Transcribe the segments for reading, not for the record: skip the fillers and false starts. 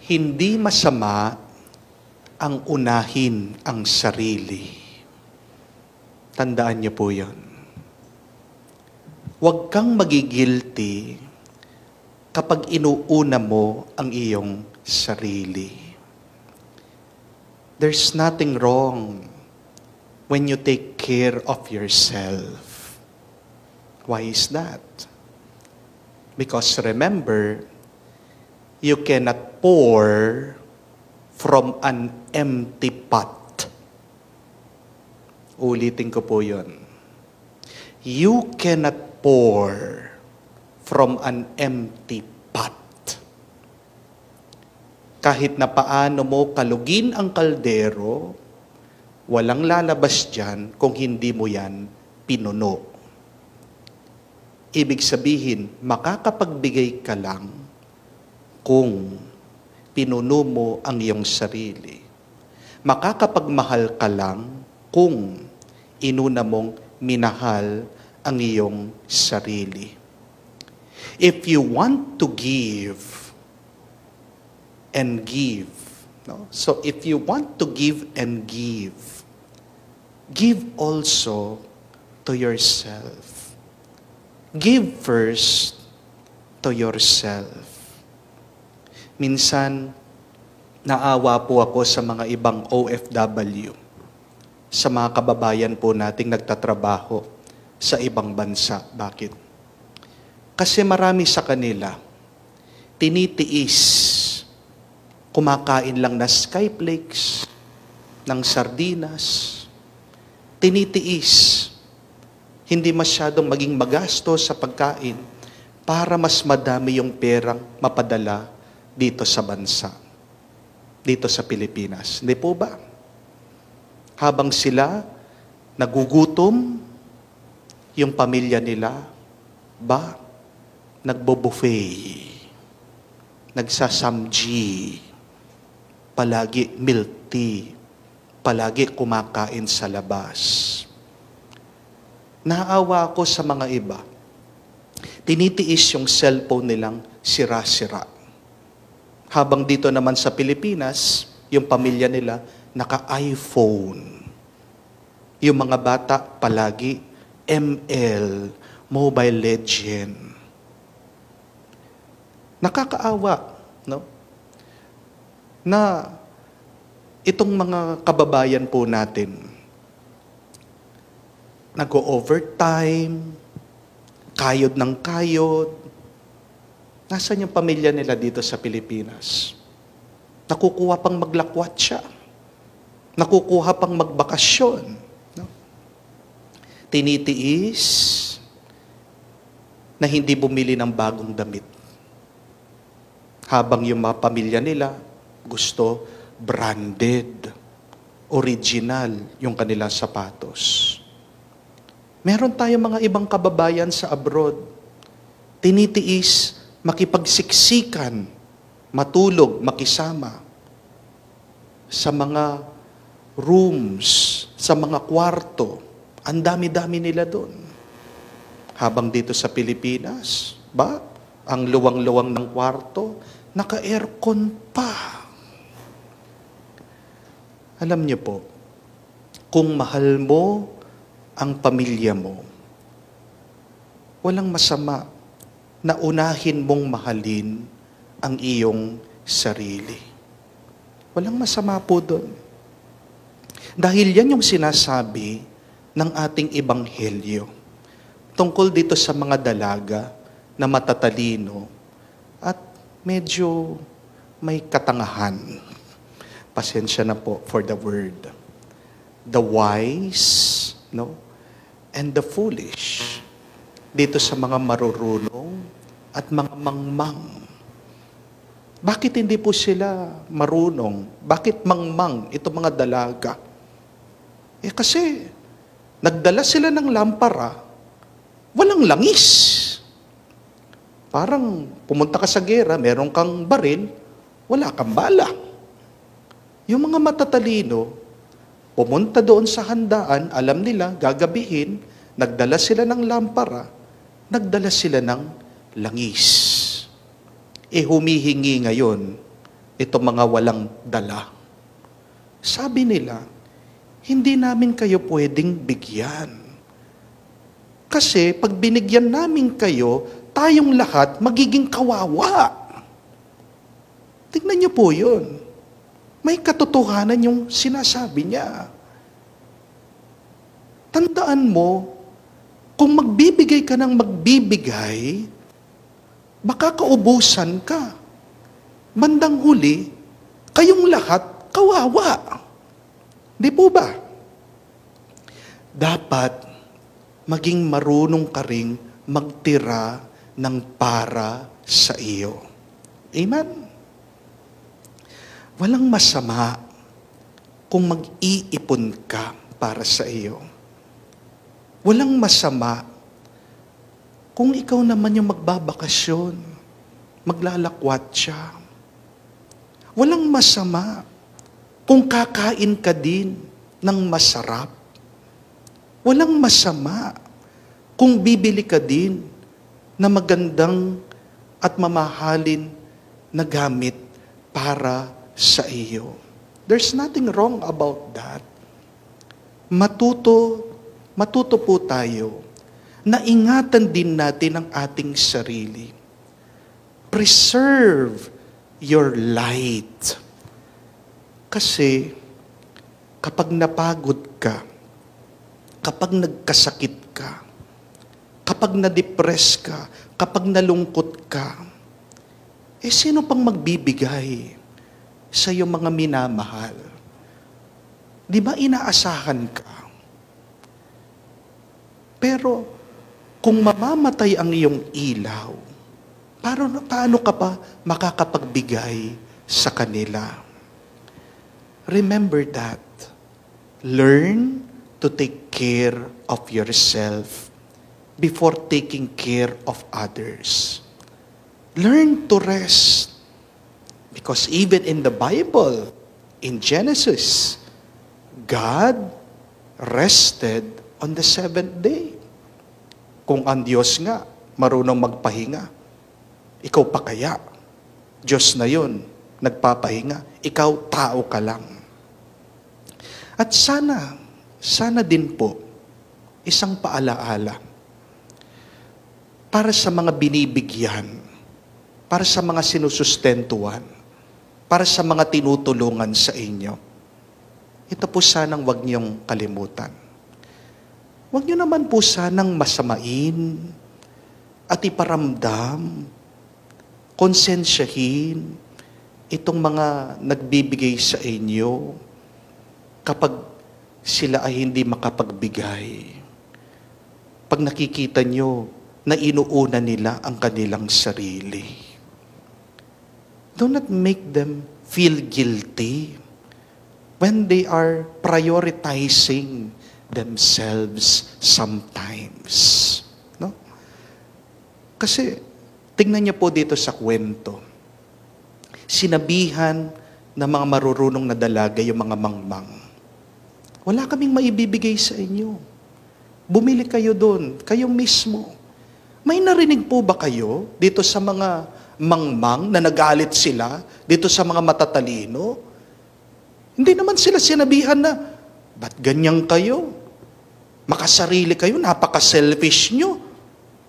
Hindi masama ang unahin ang sarili. Tandaan niyo po yun. Huwag kang magigilty kapag inuuna mo ang iyong sarili. There's nothing wrong when you take care of yourself. Why is that? Because remember, you cannot pour from an empty pot. Ulitin ko po yun. You cannot pour from an empty pot. Kahit na paano mo kalugin ang kaldero, walang lalabas dyan kung hindi mo yan pinuno. Ibig sabihin, makakapagbigay ka lang kung pinuno mo ang iyong sarili. Makakapagmahal ka lang kung inuna mong minahal ang iyong sarili. If you want to give and give, no? So if you want to give and give also to yourself. Give first to yourself. Minsan, naawa po ako sa mga ibang OFW, sa mga kababayan po nating nagtatrabaho sa ibang bansa. Bakit? Kasi marami sa kanila, tinitiis, kumakain lang na skyflakes, ng sardinas, tinitiis, hindi masyadong maging magastos sa pagkain para mas madami yung perang mapadala dito sa bansa, dito sa Pilipinas. Hindi po ba? Habang sila nagugutom, yung pamilya nila, nagbo-buffet, nagsasamji, palagi milk tea, palagi kumakain sa labas. Naawa ako sa mga iba. Tinitiis yung cellphone nilang sira-sira. Habang dito naman sa Pilipinas, yung pamilya nila naka-iPhone. Yung mga bata palagi ML, Mobile Legend. Nakakaawa, no? Na itong mga kababayan po natin, nag-overtime, kayod ng kayod. Nasaan yung pamilya nila dito sa Pilipinas? Nakukuha pang maglakwatsa. Nakukuha pang magbakasyon. No? Tinitiis na hindi bumili ng bagong damit. Habang yung mga pamilya nila gusto branded, original yung kanilang sapatos. Meron tayong mga ibang kababayan sa abroad, tinitiis, makipagsiksikan, matulog, makisama sa mga rooms, sa mga kwarto. Ang dami-dami nila doon. Habang dito sa Pilipinas, ang luwang-luwang ng kwarto, naka-aircon pa. Alam niyo po, kung mahal mo ang pamilya mo, walang masama na unahin mong mahalin ang iyong sarili. Walang masama po doon. Dahil yan yung sinasabi ng ating ebanghelyo tungkol dito sa mga dalaga na matatalino at medyo may katangahan. Pasensya na po for the word. The wise, no? And the foolish. Dito sa mga marurunong at mga mangmang. Bakit hindi po sila marunong? Bakit mangmang itong mga dalaga? Kasi nagdala sila ng lampara, walang langis. Parang pumunta ka sa gera, meron kang baril, wala kang bala. Yung mga matatalino, pumunta doon sa handaan, alam nila, gagabihin, nagdala sila ng lampara, nagdala sila ng langis. Humihingi ngayon Ito mga walang dala. Sabi nila, hindi namin kayo pwedeng bigyan. Kasi pag binigyan namin kayo, tayong lahat magiging kawawa. Tingnan niyo po yun. May katotohanan yung sinasabi niya. Tandaan mo, kung magbibigay ka ng magbibigay, baka kaubusan ka. Bandang huli, kayong lahat kawawa. Di po ba? Dapat maging marunong ka ring magtira ng para sa iyo. Amen? Walang masama kung mag-iipon ka para sa iyo. Walang masama kung ikaw naman yung magbabakasyon, maglalakwat siya. Walang masama kung kakain ka din ng masarap. Walang masama kung bibili ka din na magandang at mamahalin na gamit para sa iyo. There's nothing wrong about that. Matuto po tayo na ingatan din natin ang ating sarili. Preserve your light. Kasi kapag napagod ka, kapag nagkasakit ka, kapag na-depress ka, kapag nalungkot ka, sino pang magbibigay sa iyong mga minamahal? Di ba inaasahan ka? Pero kung mamamatay ang iyong ilaw, paano ka pa makakapagbigay sa kanila? Remember that. Learn to take care of yourself before taking care of others. Learn to rest. Because even in the Bible, in Genesis, God rested on the seventh day. Kung ang Diyos nga marunong magpahinga, ikaw pa kaya? Diyos na yun, nagpapahinga. Ikaw, tao ka lang. At sana din po, isang paalaala para sa mga binibigyan, para sa mga sinusustentuhan, para sa mga tinutulungan sa inyo. Ito po sanang wag niyong kalimutan. Wag niyo naman po sanang masamain at iparamdam, konsensyahin itong mga nagbibigay sa inyo kapag sila ay hindi makapagbigay. Pag nakikita nyo na inuuna nila ang kanilang sarili. Do not make them feel guilty when they are prioritizing themselves sometimes. No? Kasi, tingnan niyo po dito sa kwento. Sinabihan ng mga marurunong na dalaga yung mga mangmang. Wala kaming maibibigay sa inyo. Bumili kayo doon, kayo mismo. May narinig po ba kayo dito sa mga mangmang na nagalit sila dito sa mga matatalino? Hindi naman sila sinabihan na, ba't ganyan kayo? Makasarili kayo, napaka-selfish nyo.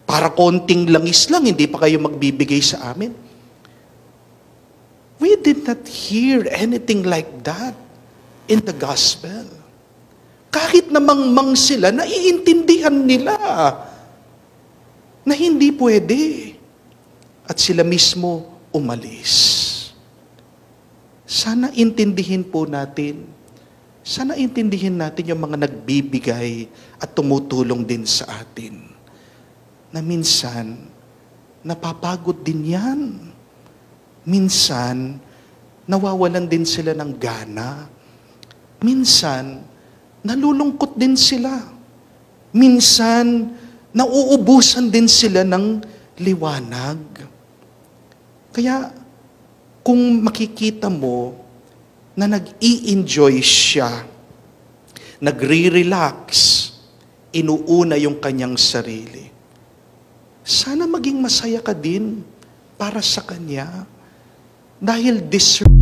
Para konting langis lang, hindi pa kayo magbibigay sa amin. We did not hear anything like that in the gospel. Kahit na mangmang sila, naiintindihan nila na hindi pwede. At sila mismo umalis. Sana intindihin po natin. Sana intindihin natin yung mga nagbibigay at tumutulong din sa atin. Na minsan, napapagod din yan. Minsan, nawawalan din sila ng gana. Minsan, nalulungkot din sila. Minsan, nauubusan din sila ng liwanag. Kaya, kung makikita mo na nag-i-enjoy siya, nagre-relax, inuuna yung kanyang sarili, sana maging masaya ka din para sa kanya. Dahil deserve